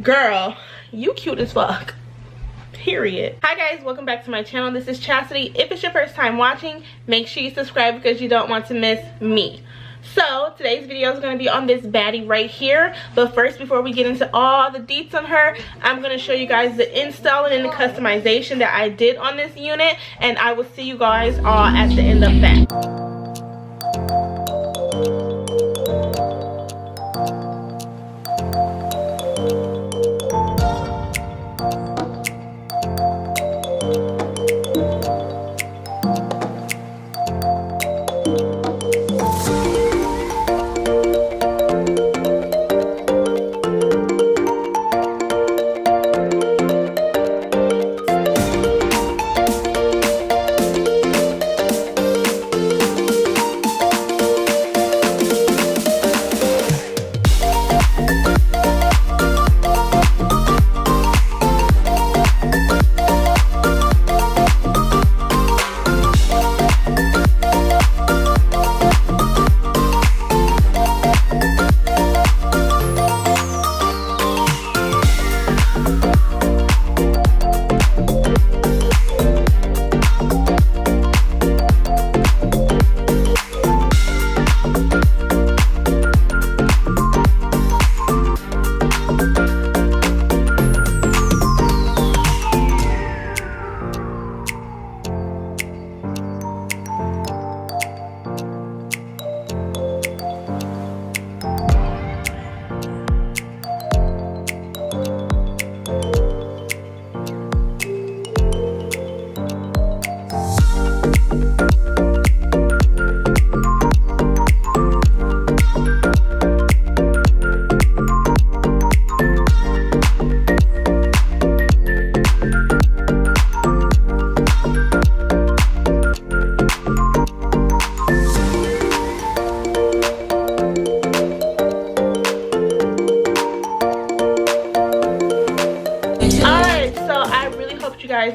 Girl, you cute as fuck. Period. Hi guys, welcome back to my channel. This is Chastity. If it's your first time watching, make sure you subscribe because you don't want to miss me. So today's video is going to be on this baddie right here, but first, before we get into all the deets on her, I'm going to show you guys the installing and the customization that I did on this unit, and I will see you guys all at the end of that.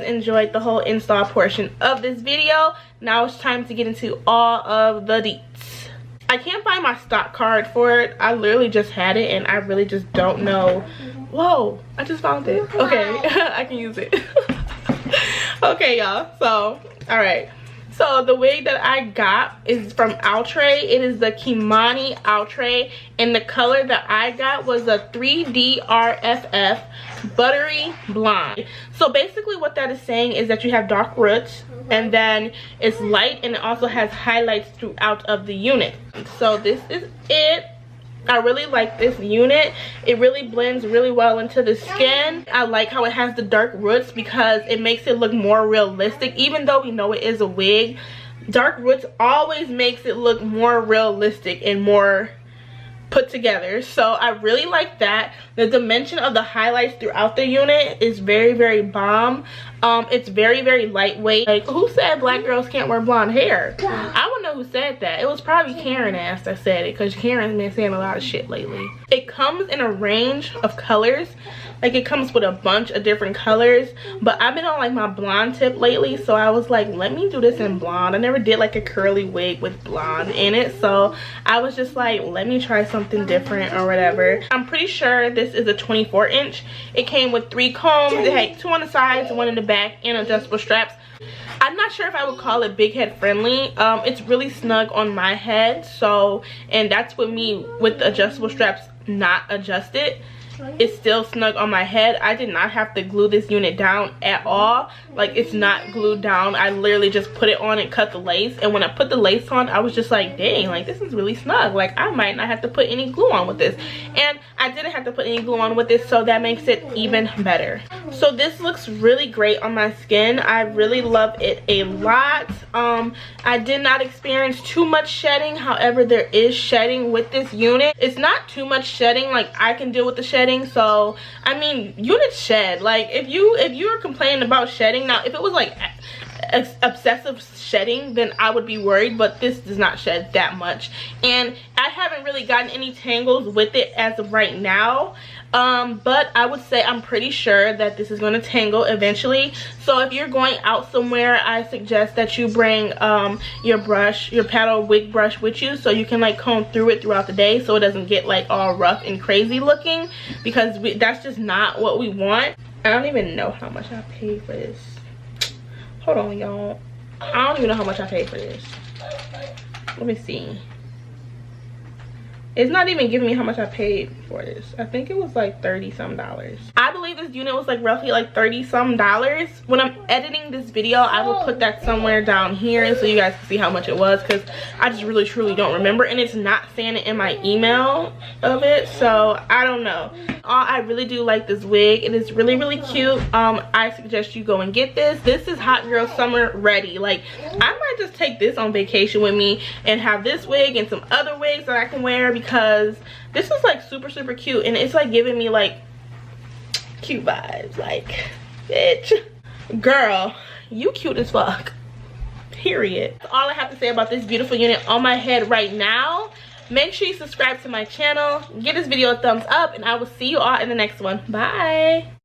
Enjoyed the whole install portion of this video. Now it's time to get into all of the deets. I can't find my stock card for it. I literally just had it and I really just don't know. Whoa, I just found it. Okay, I can use it. Okay, y'all, so all right, so the wig that I got is from Outre. It is the Kimani Outre, and the color that I got was a 3D RFF buttery blonde. So basically what that is saying is that you have dark roots and then it's light, and it also has highlights throughout of the unit. So this is it. I really like this unit. It really blends really well into the skin. I like how it has the dark roots because it makes it look more realistic. Even though we know it is a wig, dark roots always makes it look more realistic and more put together. So I really like that. The dimension of the highlights throughout the unit is very, very bomb. It's very, very lightweight. Like, who said black girls can't wear blonde hair? I don't know who said that. It was probably Karen ass that said it, because Karen's been saying a lot of shit lately. It comes in a range of colors. Like, it comes with a bunch of different colors, but I've been on like my blonde tip lately, so I was like, let me do this in blonde. I never did like a curly wig with blonde in it, so I was just like, let me try something different or whatever. I'm pretty sure this is a 24-inch. It came with 3 combs. It had 2 on the sides, 1 in the back, and adjustable straps. I'm not sure if I would call it big head friendly. It's really snug on my head, so, and that's with me with the adjustable straps not adjusted. It's still snug on my head. I did not have to glue this unit down at all. Like, it's not glued down. I literally just put it on and cut the lace, and when I put the lace on, I was just like, dang, like, this is really snug. Like, I might not have to put any glue on with this, and I didn't have to put any glue on with this, so that makes it even better. So this looks really great on my skin. I really love it a lot. I did not experience too much shedding. However, there is shedding with this unit. It's not too much shedding. Like, I can deal with the shedding. So I mean, units shed. Like, if you're complaining about shedding, now if it was like obsessive shedding, then I would be worried, but this does not shed that much, and I haven't really gotten any tangles with it as of right now. but I would say I'm pretty sure that this is going to tangle eventually. So if you're going out somewhere, I suggest that you bring your brush, your paddle wig brush with you, so you can like comb through it throughout the day so it doesn't get like all rough and crazy looking, because that's just not what we want. I don't even know how much I paid for this. Hold on, y'all. I don't even know how much I paid for this. Let me see. It's not even giving me how much I paid for this. I think it was like $30-some. I believe this unit was like roughly like $30-some. When I'm editing this video, I will put that somewhere down here so you guys can see how much it was, because I just really truly don't remember, and it's not saying it in my email of it, so I don't know. I really do like this wig. It is really, really cute. I suggest you go and get this. This is hot girl summer ready. Like, I might just take this on vacation with me and have this wig and some other wigs that I can wear, because this is like super, super cute, and it's like giving me like cute vibes. Like, bitch, girl, you cute as fuck, period. That's all I have to say about this beautiful unit on my head right now. Make sure you subscribe to my channel, give this video a thumbs up, and I will see you all in the next one. Bye.